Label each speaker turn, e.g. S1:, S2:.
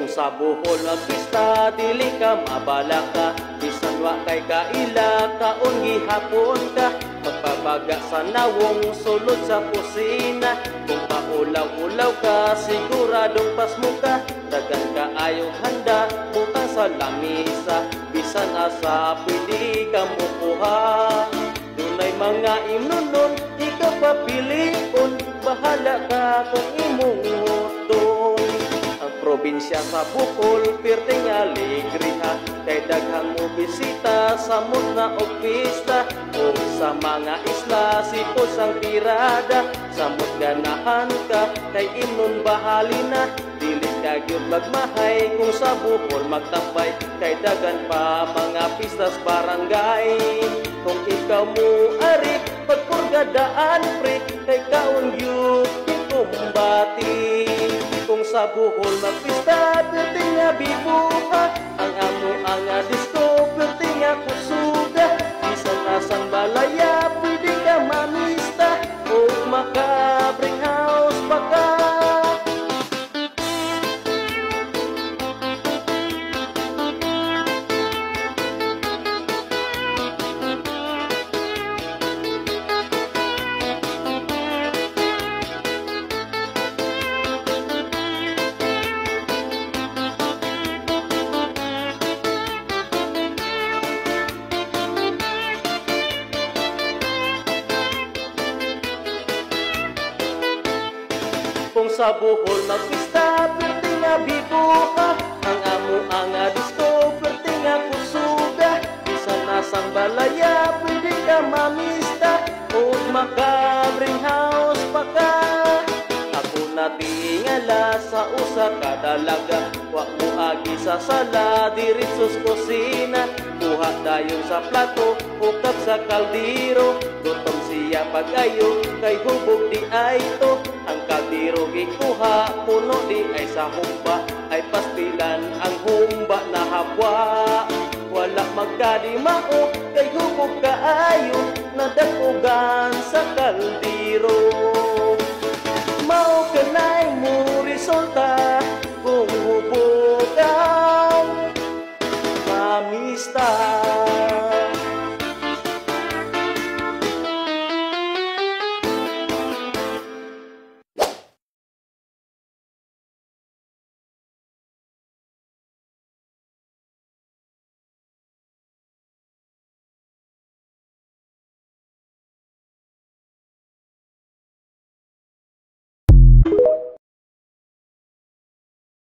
S1: Kung sa Bohol nga pista dili ka mabala ka, bisan wa kay kaila kaon gihapon ka. Magpabaga sa nawong sulod sa kusina, kung paulaw-ulaw ka siguradong pasmo ka. Dagan ka ayaw handa butang sa lamisa, bisan asa pwede ka mukuha. Dunay mga imnunon ikaw papilion, bahala ka kung imong hutong. Ang probinsya sa Bohol perting alegriha, kay daghang mo bisita sa na o pista. O sa mga isla sipos ang tirada, samot ganahan ka kay imnon bahalina. Dili ka gyud magmahay kung sa Bohol magtambay, kay dagan pa mga pistas barangay. Kung ikaw mo ari pagpurgadaan pre, kay kaon gyud kumbati. Kung sa Bohol magpista perti nga bibuha, ang amo ang disco perti nga kusuga. Bisan asang balaya pwede ka mamista, o makabring house pa ka. Kung sa Bohol magpista perti nga bibuha, ang amo ang disco perti nga kusuga. Bisan nasang balaya pwede ka mamista, o makabring house pa ka. Ako natingala sa usa ka dalaga, wa mo agi sa sala diritsos kusina. Kuha dayon sa plato ukap sa kaldero, gutom siya pag-ayo kay hubog di ay to. Ang kaldero gikuha puno di ay sa humba, ay pastilan ang humba na habwa. Wala magkadimao kay hubog kaayo, nadakugan sa kaldero.